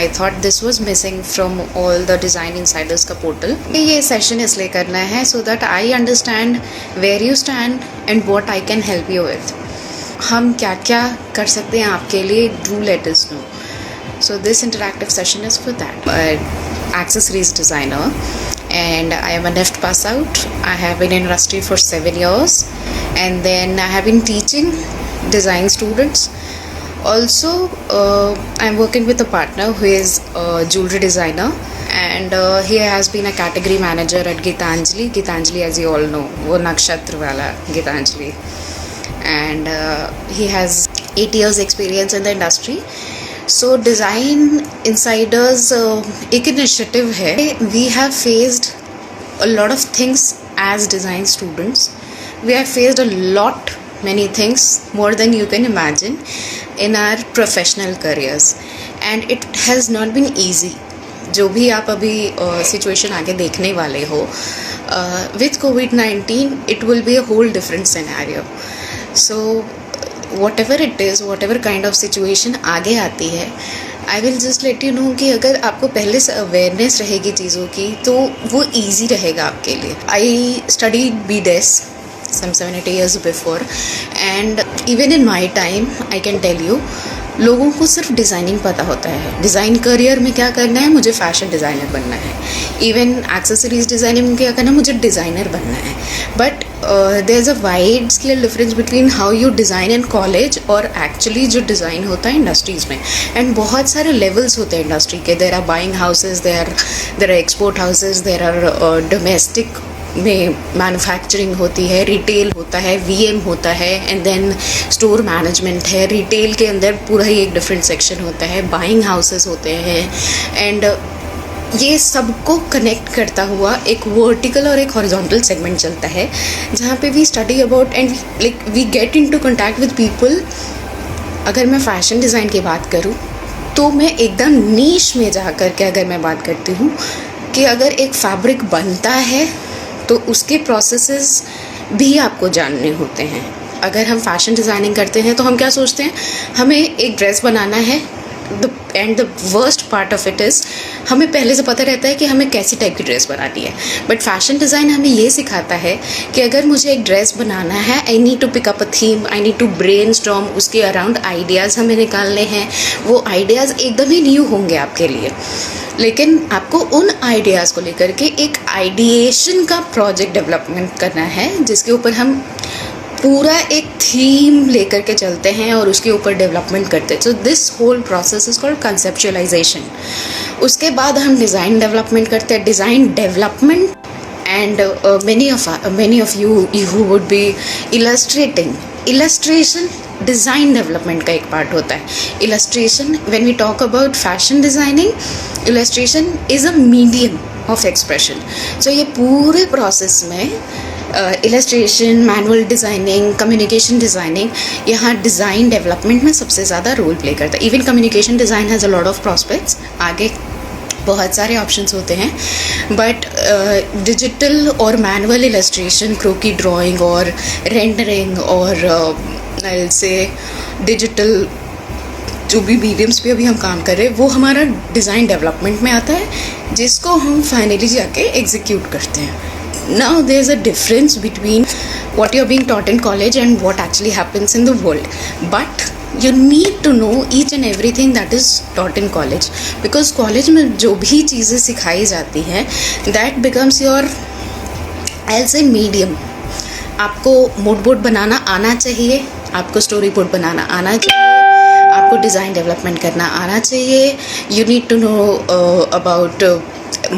I thought this was missing from all the Design Insiders का portal. ये session इसलिए करना है so that I understand where you stand and what I can help you with. हम क्या क्या कर सकते हैं आपके लिए, do let us know. So this interactive session is for that. Accessories designer, and I am a NEFT pass out. I have been in industry for 7 years, and then I have been teaching design students. Also, I'm working with a partner who is a jewelry designer, and he has been a category manager at Gitanjali. Gitanjali, as you all know, वो नक्षत्र वाला Gitanjali, and he has 8 years experience in the industry. So Design Insiders एक initiative है. We have faced a lot of things as design students. We have faced a lot many things, more than you can imagine, in our professional careers, and it has not been easy. जो भी आप अभी situation आगे देखने वाले हो, with COVID-19 it will be a whole different scenario. So whatever it is, whatever kind of situation आगे आती है, I will just let you know कि अगर आपको पहले से awareness रहेगी चीज़ों की तो वो easy रहेगा आपके लिए. I studied BDES some 7-8 years before, and even in my time I can tell you, लोगों को सिर्फ डिज़ाइनिंग पता होता है. डिज़ाइन करियर में क्या करना है, मुझे फैशन डिज़ाइनर बनना है. इवन एक्सेसरीज डिज़ाइनिंग में क्या करना है, मुझे डिज़ाइनर बनना है. But there is a wide scale difference between how you design in college और एक्चुअली जो डिज़ाइन होता है इंडस्ट्रीज़ में. एंड बहुत सारे लेवल्स होते हैं इंडस्ट्री के. There are buying houses, there are export houses, there are domestic में मैन्युफैक्चरिंग होती है, रिटेल होता है, वीएम होता है, एंड देन स्टोर मैनेजमेंट है. रिटेल के अंदर पूरा ही एक डिफरेंट सेक्शन होता है, बाइंग हाउसेस होते हैं, एंड ये सबको कनेक्ट करता हुआ एक वर्टिकल और एक हॉरिजॉन्टल सेगमेंट चलता है जहाँ पे we study about and like we get into contact with people. अगर मैं फ़ैशन डिज़ाइन की बात करूँ तो मैं एकदम नीश में जा कर के अगर मैं बात करती हूँ कि अगर एक फैब्रिक बनता है तो उसके प्रोसेसेस भी आपको जानने होते हैं. अगर हम फैशन डिज़ाइनिंग करते हैं तो हम क्या सोचते हैं, हमें एक ड्रेस बनाना है, and the worst part of it is हमें पहले से पता रहता है कि हमें कैसी टाइप की ड्रेस बनानी है. बट फैशन डिज़ाइन हमें ये सिखाता है कि अगर मुझे एक ड्रेस बनाना है, I need to pick up a theme, I need to brainstorm, उसके अराउंड आइडियाज़ हमें निकालने हैं. वो आइडियाज़ एकदम ही न्यू होंगे आपके लिए, लेकिन आपको उन आइडियाज़ को लेकर के एक आइडिएशन का प्रोजेक्ट डेवलपमेंट करना है जिसके ऊपर हम पूरा एक थीम लेकर के चलते हैं और उसके ऊपर डेवलपमेंट करते हैं. So this whole process is called conceptualisation. उसके बाद हम डिज़ाइन डेवलपमेंट करते हैं. Design development and many of you who would be illustrating, illustration design development का एक पार्ट होता है. Illustration, when we talk about fashion designing, illustration is a medium of expression. So ये पूरे प्रोसेस में illustration, manual designing, communication designing, यहाँ design development में सबसे ज़्यादा रोल प्ले करता है. Even communication design has a lot of prospects, आगे बहुत सारे ऑप्शंस होते हैं. बट डिजिटल और मैनुअल इलस्ट्रेशन, क्रोकी ड्राइंग और रेंडरिंग और से डिजिटल जो भी मीडियम्स पे अभी हम काम कर रहे हैं वो हमारा डिज़ाइन डेवलपमेंट में आता है, जिसको हम फाइनली जाके एग्जीक्यूट करते हैं. Now there's a difference between what you're being taught in college and what actually happens in the world. But you need to know each and everything that is taught in college, because college में जो भी चीज़ें सिखाई जाती हैं that becomes your, I'll say, medium. आपको mood board बनाना आना चाहिए, आपको स्टोरी बोर्ड बनाना आना चाहिए, आपको डिज़ाइन डेवलपमेंट करना आना चाहिए. You need to know about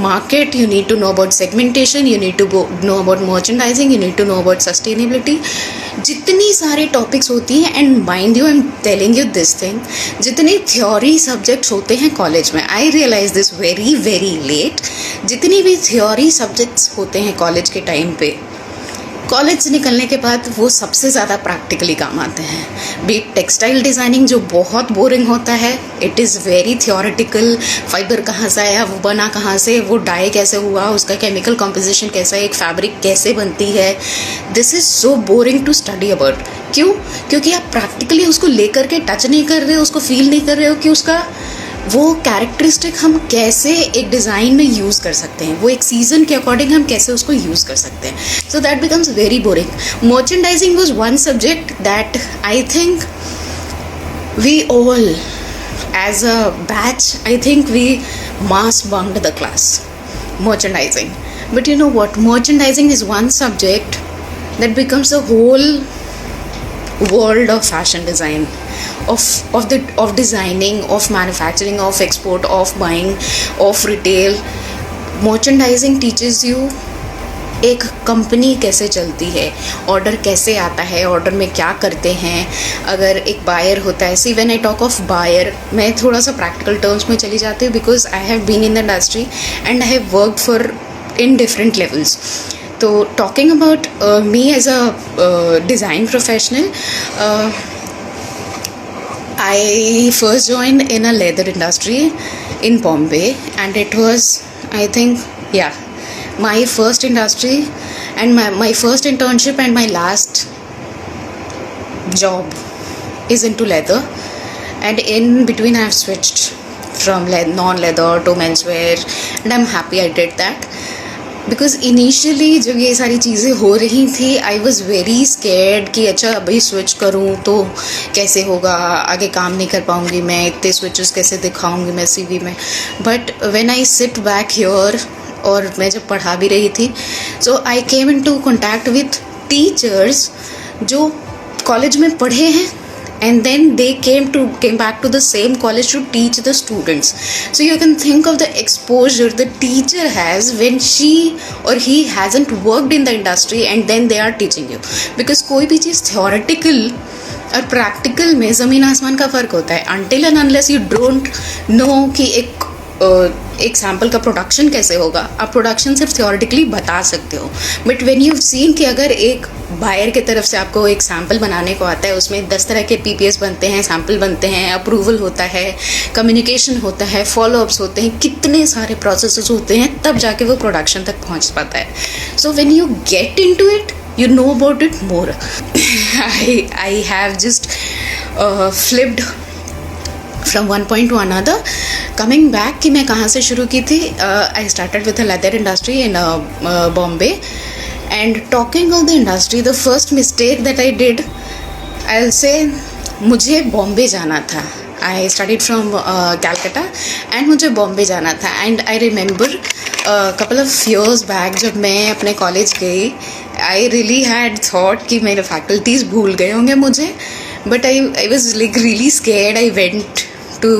market, you need to know about segmentation, you need to know about merchandising, you need to know about sustainability. जितनी सारे टॉपिक्स होती हैं, and mind you, I am telling you this thing, जितने theory subjects होते हैं college में, I realise this very very late, जितनी भी थ्योरी सब्जेक्ट्स होते हैं कॉलेज के टाइम पे, कॉलेज से निकलने के बाद वो सबसे ज़्यादा प्रैक्टिकली काम आते हैं. बी टेक्सटाइल डिज़ाइनिंग जो बहुत बोरिंग होता है, it is very theoretical. Fibre कहाँ से आया, वो बना कहाँ से, वो डाई कैसे हुआ, उसका केमिकल कॉम्पोजिशन कैसा है, एक फैब्रिक कैसे बनती है. This is so boring to study about. क्यों? क्योंकि आप प्रैक्टिकली उसको लेकर के टच नहीं कर रहे हो, उसको फील नहीं कर रहे हो कि उसका वो कैरेक्टरिस्टिक हम कैसे एक डिज़ाइन में यूज़ कर सकते हैं, वो एक सीज़न के अकॉर्डिंग हम कैसे उसको यूज़ कर सकते हैं. So that becomes very boring. Merchandising was one subject that I think we all as a batch, I think we mass bunked the class, merchandising. But you know what, merchandising is one subject that becomes a whole world of fashion design, of designing, of manufacturing, of export, of buying, of retail. Merchandising teaches you एक company कैसे चलती है, order कैसे आता है, order में क्या करते हैं. अगर एक बायर होता है, see when I talk of buyer, मैं थोड़ा सा प्रैक्टिकल टर्म्स में चली जाती हूँ because I have been in the industry and I have worked for in different levels. तो talking about me as a design professional, I first joined in a leather industry in Bombay, and it was, I think, yeah, my first industry and my first internship and my last job is into leather, and in between I have switched from non-leather to menswear, and I'm happy I did that. Because initially जब ये सारी चीज़ें हो रही थी I was very scared कि अच्छा अभी स्विच करूँ तो कैसे होगा, आगे काम नहीं कर पाऊँगी मैं, इतने स्विचेस कैसे दिखाऊँगी मैं CV में. But when I sit back here, और मैं जब पढ़ा भी रही थी, सो आई केम इन टू कॉन्टैक्ट विथ टीचर्स जो कॉलेज में पढ़े हैं, and then they came back to the same college to teach the students. So you can think of the exposure the teacher has when she or he hasn't worked in the industry, and then they are teaching you. Because कोई भी चीज़ theoretical और practical में ज़मीन आसमान का फ़र्क होता है. Until and unless you don't know कि एक सैम्पल का प्रोडक्शन कैसे होगा, आप प्रोडक्शन सिर्फ थियोरेटिकली बता सकते हो. बट व्हेन यू सीन कि अगर एक बायर की तरफ से आपको एक सैम्पल बनाने को आता है, उसमें 10 तरह के PPS बनते हैं, सैम्पल बनते हैं, अप्रूवल होता है, कम्युनिकेशन होता है, फॉलोअप्स होते हैं, कितने सारे प्रोसेसेस होते हैं, तब जाके वो प्रोडक्शन तक पहुंच पाता है. So when you get into it you know about it more. I have just flipped from one point to another. Coming back कि मैं कहाँ से शुरू की थी, I started with the leather industry in Bombay, and talking of the industry, the first mistake that I did, I'll say, मुझे बॉम्बे जाना था. I studied from Calcutta and मुझे बॉम्बे जाना था. And I remember couple of years back जब मैं अपने college गई, I really had thought कि मेरे faculties भूल गए होंगे मुझे, but I was like really scared. I went to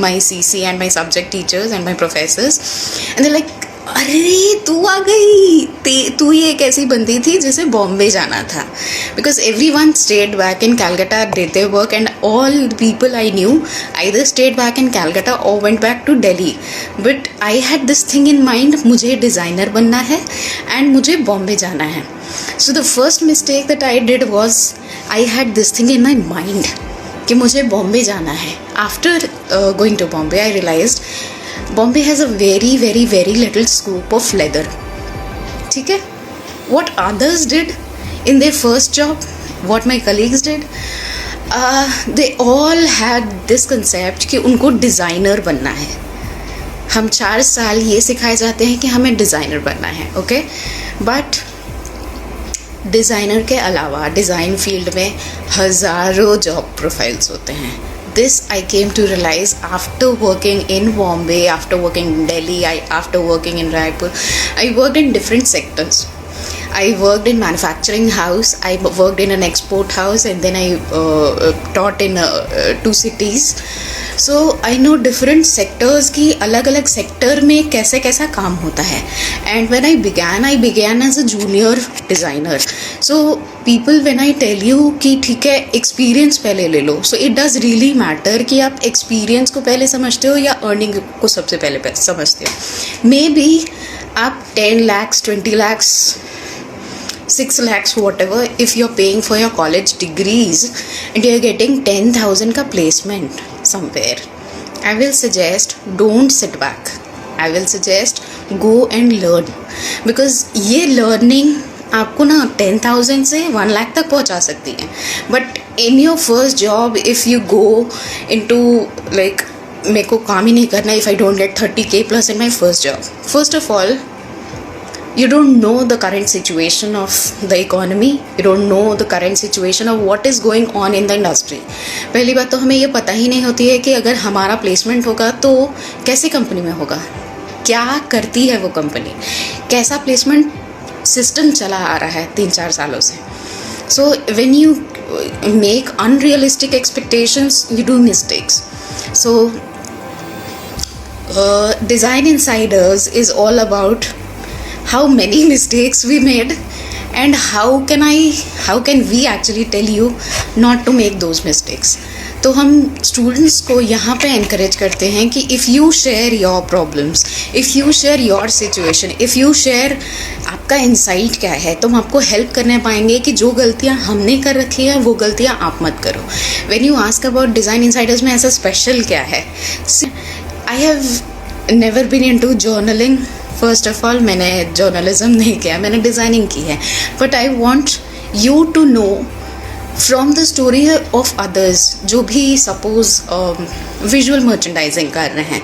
my CC and my subject teachers and my professors, and they're like, अरे तू आ गई, तू ही एक ऐसी बंदी थी जिसे बॉम्बे जाना था. Because everyone stayed back in Calcutta, did their work, and all the people I knew either stayed back in Calcutta or went back to Delhi. But I had this thing in mind, मुझे designer बनना है and मुझे बॉम्बे जाना है. So the first mistake that I did was I had this thing in my mind कि मुझे बॉम्बे जाना है. After going to Bombay, I realized Bombay has a very very very little scope of leather. ठीक है? What others did in their first job, what my colleagues did, they all had this concept कि उनको designer बनना है. हम 4 साल ये सिखाए जाते हैं कि हमें डिज़ाइनर बनना है, ओके? बट डिज़ाइनर के अलावा डिज़ाइन फील्ड में हज़ारों जॉब प्रोफाइल्स होते हैं. This I came to realize after working in Bombay, after working in Delhi, after working in Raipur. I worked in different sectors. I worked in manufacturing house, I worked in an export house, and then I taught in 2 cities. So I know different sectors की अलग अलग sector में कैसे कैसा काम होता है. And when I began as a junior designer. So people, when I tell you कि ठीक है एक्सपीरियंस पहले ले लो, so it does really matter कि आप एक्सपीरियंस को पहले समझते हो या अर्निंग को सबसे पहले समझते हो. मे बी आप 10 lakhs, 20 lakhs, 6 lakhs, whatever, if you're paying for your college degrees and you're getting 10,000 का placement somewhere, I will suggest don't sit back. I will suggest go and learn, because ये learning आपको ना 10,000 से 1 lakh तक पहुंचा सकती है. But in your first job, if you go into like मेरे को काम ही नहीं करना if I don't get 30K plus in my first job. First of all, you don't know the current situation of the economy. You don't know the current situation of what is going on in the industry. पहली बात तो हमें ये पता ही नहीं होती है कि अगर हमारा प्लेसमेंट होगा तो कैसे कंपनी में होगा, क्या करती है वो कंपनी, कैसा प्लेसमेंट सिस्टम चला आ रहा है 3-4 सालों से. So when you make unrealistic expectations, you do mistakes. So Design Insiders is all about how many mistakes we made and how can we actually tell you not to make those mistakes. तो हम students को यहाँ पे encourage करते हैं कि if you share your problems, if you share your situation, if you share आपका insight क्या है, तो हम आपको help करने पाएंगे कि जो गलतियाँ हमने कर रखी हैं वो गलतियाँ आप मत करो. When you ask about Design Insiders में ऐसा special क्या है, I have never been into journaling. First of all मैंने जर्नलिज्म नहीं किया, मैंने डिज़ाइनिंग की है. But I want you to know from the story of others जो भी सपोज विजुअल मर्चेंडाइजिंग कर रहे हैं,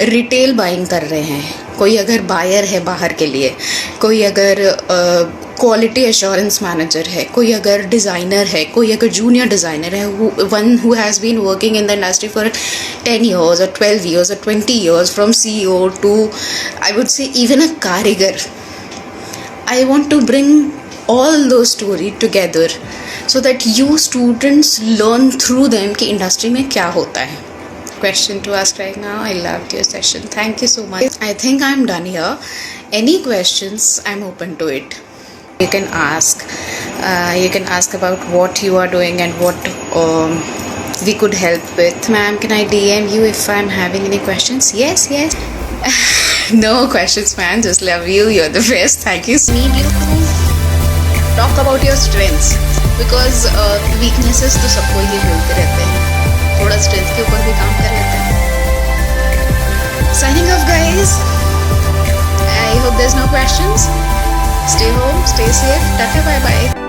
रिटेल बाइंग कर रहे हैं, कोई अगर बायर है बाहर के लिए, कोई अगर क्वालिटी एश्योरेंस मैनेजर है, कोई अगर डिज़ाइनर है, कोई अगर जूनियर डिज़ाइनर है, one who has been working in the industry for 10 years or 12 years or 20 years, from CEO to I would say even a कारीगर. I want to bring all those story together so that you students learn through them कि industry में क्या होता है. Question to ask right now. I loved your session. Thank you so much. I think I'm done here. Any questions, I'm open to it. You can ask. You can ask about what you are doing and what we could help with. Ma'am, can I DM you if I'm having any questions? Yes. No questions, man. Just love you. You're the best. Thank you. Need you to talk about your strengths because weaknesses तो सबको ही मिलते रहते हैं. थोड़ा strength के ऊपर भी काम कर लेते हैं. Signing off, guys. I hope there's no questions. Stay home, stay safe. Tata, bye bye.